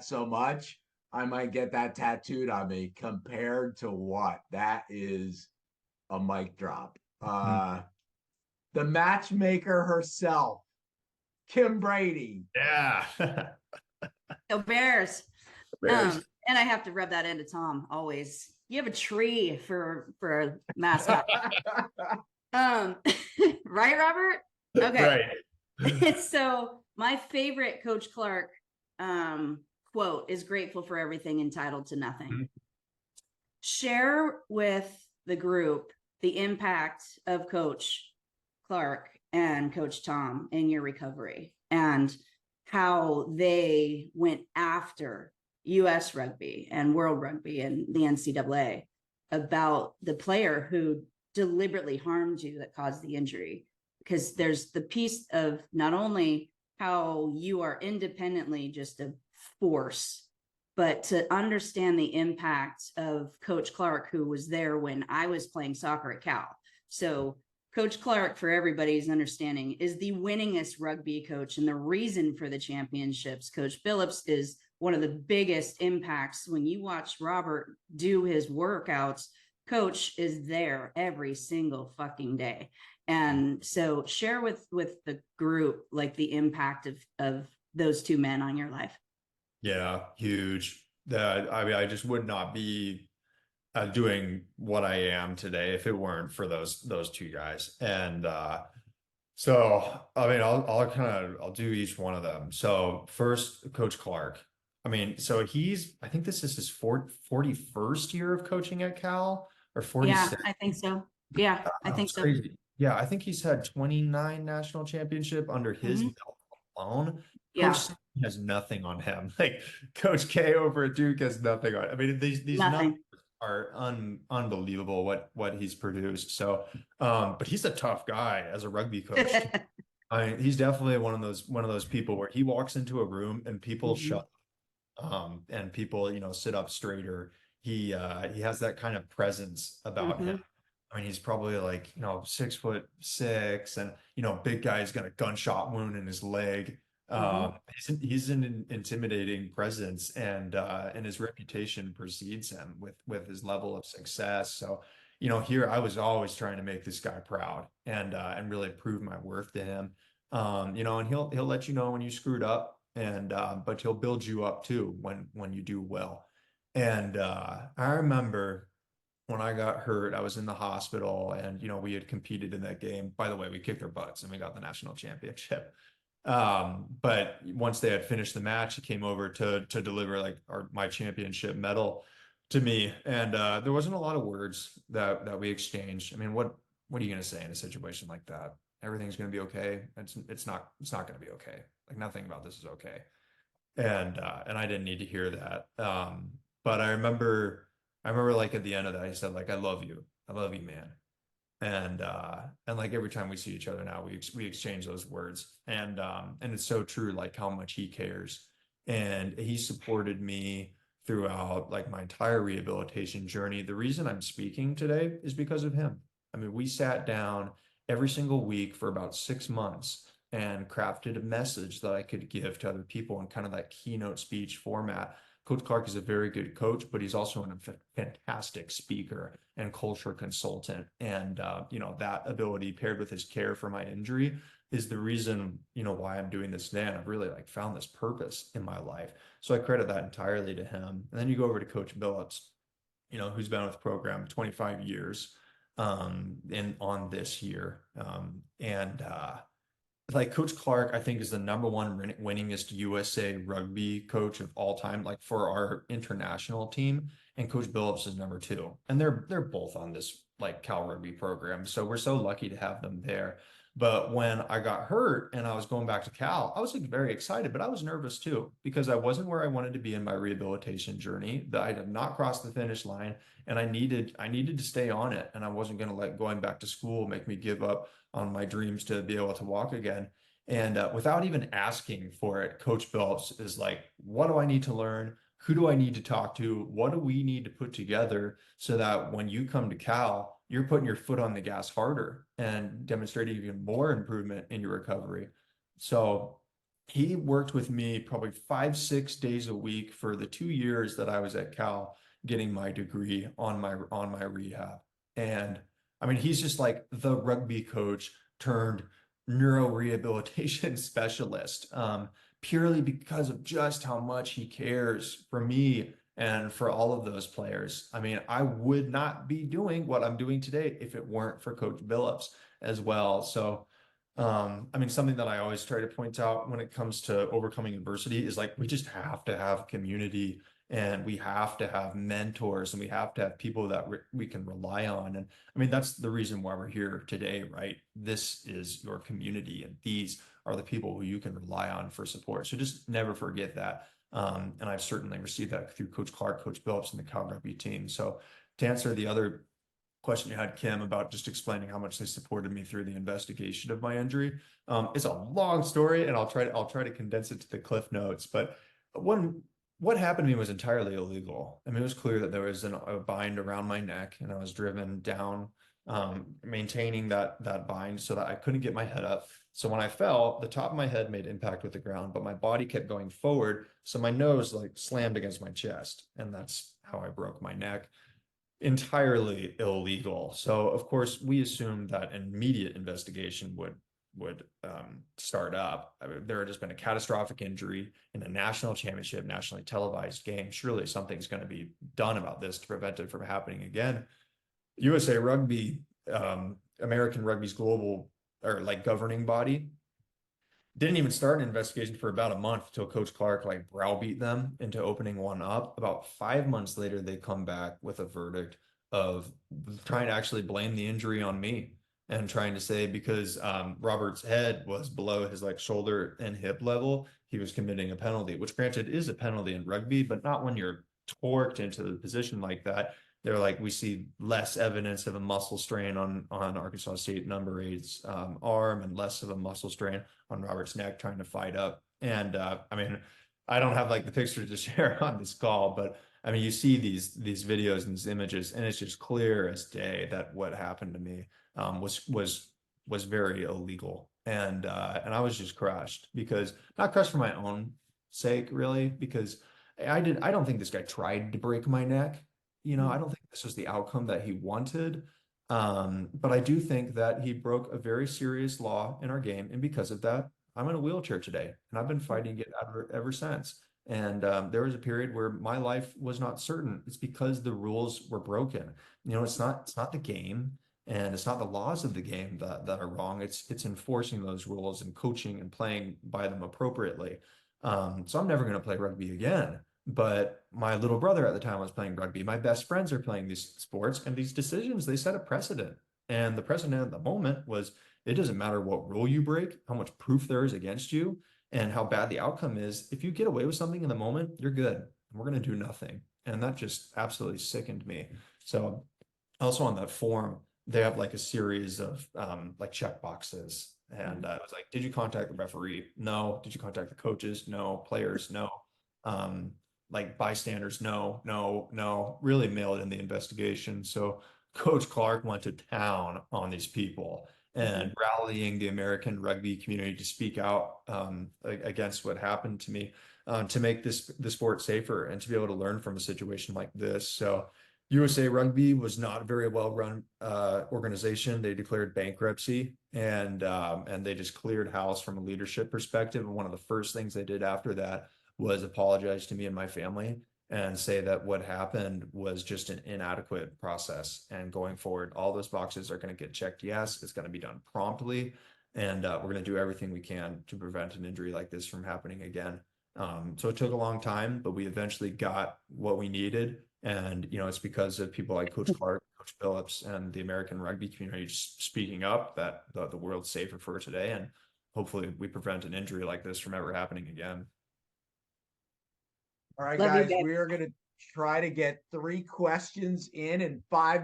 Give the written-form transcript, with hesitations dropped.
so much, I might get that tattooed on me. Compared to what? That is a mic drop. The matchmaker herself, Kim Brady. Yeah. Go Bears. Bears. And I have to rub that into Tom always. You have a tree for a mascot. Right, Robert? Okay. Right. So my favorite Coach Clark quote is grateful for everything, entitled to nothing. Mm-hmm. Share with the group the impact of Coach Clark and Coach Tom in your recovery, and how they went after US rugby and world rugby and the NCAA about the player who deliberately harmed you that caused the injury. Because there's the piece of not only how you are independently just a force, but to understand the impact of Coach Clark, who was there when I was playing soccer at Cal. So Coach Clark, for everybody's understanding, is the winningest rugby coach, and the reason for the championships. Coach Phillips is one of the biggest impacts. When you watch Robert do his workouts, Coach is there every single fucking day. And so share with the group like the impact of those two men on your life. Yeah, huge. That I mean, I just would not be doing what I am today if it weren't for those two guys. And so I mean, I'll do each one of them. So first, Coach Clark. I mean, so I think this is his 41st year of coaching at Cal, or Yeah, 46. I think so. Yeah, I think It's so. crazy. Yeah, I think he's had 29 national championship under his Mhm. belt alone. Coach Yeah, Saban has nothing on him. Like Coach K over at Duke has nothing on. I mean, these numbers nothing. are unbelievable what he's produced. So, but he's a tough guy as a rugby coach too. I mean, he's definitely one of those people where he walks into a room and people Mhm. shut and people, sit up straighter. He has that kind of presence about him. Mhm. I mean, he's probably like, 6'6", and big guy's got a gunshot wound in his leg. Mhm. He's an intimidating presence, and his reputation precedes him with his level of success. So, here I was always trying to make this guy proud and really prove my worth to him. And he'll let you know when you screwed up, and but he'll build you up too when you do well. And I remember when I got hurt, I was in the hospital, and we had competed in that game. By the way, we kicked their butts and we got the national championship. But once they had finished the match, he came over to deliver like my championship medal to me, and there wasn't a lot of words that we exchanged. I mean, what are you gonna say in a situation like that? Everything's gonna be okay. It's not gonna be okay. Like nothing about this is okay. And I didn't need to hear that. But I remember like at the end of that, he said like, I love you, man. And like every time we see each other now, we exchange those words, and it's so true, like how much he cares. And he supported me throughout like my entire rehabilitation journey. The reason I'm speaking today is because of him. I mean, we sat down every single week for about 6 months and crafted a message that I could give to other people in kind of that keynote speech format. Coach Clark is a very good coach, but he's also a fantastic speaker and culture consultant. And, that ability paired with his care for my injury is the reason, why I'm doing this now. And I've really like found this purpose in my life. So I credit that entirely to him. And then you go over to Coach Billups, who's been with the program 25 years, in on this year. And like Coach Clark, I think is the number one winningest USA rugby coach of all time, like for our international team. And Coach Billups is number two. And they're both on this like Cal rugby program. So we're so lucky to have them there. But when I got hurt and I was going back to Cal, I was like very excited, but I was nervous too because I wasn't where I wanted to be in my rehabilitation journey. That I had not crossed the finish line, and I needed to stay on it, and I wasn't going to let going back to school make me give up on my dreams to be able to walk again. And without even asking for it, Coach Phelps is like, what do I need to learn? Who do I need to talk to? What do we need to put together so that when you come to Cal, you're putting your foot on the gas harder and demonstrating even more improvement in your recovery? So he worked with me probably 5, 6 days a week for the 2 years that I was at Cal getting my degree on my rehab. And I mean, he's just like the rugby coach turned neuro rehabilitation specialist, purely because of just how much he cares for me and for all of those players. I mean, I would not be doing what I'm doing today if it weren't for Coach Billups as well. So I mean, something that I always try to point out when it comes to overcoming adversity is like we just have to have community, and we have to have mentors, and we have to have people that we can rely on. And I mean, that's the reason why we're here today, right? This is your community, and these are the people who you can rely on for support. So just never forget that. And I've certainly received that through Coach Clark, Coach Billups, and the Cal Rugby team. So to answer the other question you had, Kim, about just explaining how much they supported me through the investigation of my injury. It's a long story, and I'll try to condense it to the cliff notes. But what happened to me was entirely illegal. I mean, it was clear that there was a bind around my neck, and I was driven down, maintaining that bind so that I couldn't get my head up. So when I fell, the top of my head made impact with the ground, but my body kept going forward. So my nose like slammed against my chest, and that's how I broke my neck. Entirely illegal. So of course we assumed that an immediate investigation would start up. I mean, there had just been a catastrophic injury in a national championship, nationally televised game. Surely something's going to be done about this to prevent it from happening again. USA Rugby, American Rugby's global or like governing body, didn't even start an investigation for about a month until Coach Clark like browbeat them into opening one up. About 5 months later, they come back with a verdict of trying to actually blame the injury on me, and trying to say because Robert's head was below his like shoulder and hip level, he was committing a penalty, which granted is a penalty in rugby, but not when you're torqued into the position like that. They're like, we see less evidence of a muscle strain on Arkansas State number eight's arm, and less of a muscle strain on Robert's neck trying to fight up. And I mean, I don't have like the pictures to share on this call, but I mean, you see these videos and these images, and it's just clear as day that what happened to me was very illegal. And I was just crushed, because not crushed for my own sake, really, because I don't think this guy tried to break my neck. I don't think this was the outcome that he wanted. But I do think that he broke a very serious law in our game. And because of that, I'm in a wheelchair today, and I've been fighting it ever since. And there was a period where my life was not certain. It's because the rules were broken. It's not the game, and it's not the laws of the game that are wrong. It's enforcing those rules and coaching and playing by them appropriately. So I'm never going to play rugby again. But my little brother at the time was playing rugby. My best friends are playing these sports, and these decisions, they set a precedent. And the precedent at the moment was, it doesn't matter what rule you break, how much proof there is against you, and how bad the outcome is. If you get away with something in the moment, you're good. We're going to do nothing. And that just absolutely sickened me. So also on that form, they have like a series of like check boxes. And it was like, did you contact the referee? No. Did you contact the coaches? No. Players? No. Um, like bystanders? No, no, no. Really mailed in the investigation. So Coach Clark went to town on these people, and rallying the American rugby community to speak out against what happened to me, to make the sport safer and to be able to learn from a situation like this. So USA Rugby was not a very well run organization. They declared bankruptcy, and they just cleared house from a leadership perspective. And one of the first things they did after that was apologize to me and my family, and say that what happened was just an inadequate process. And going forward, all those boxes are going to get checked. Yes, it's going to be done promptly. And we're going to do everything we can to prevent an injury like this from happening again. So it took a long time, but we eventually got what we needed. And, it's because of people like Coach Clark, Coach Billups, and the American rugby community just speaking up that the world's safer for today. And hopefully we prevent an injury like this from ever happening again. All right, Love you, guys, babe. we are going to try to get 3 questions in 5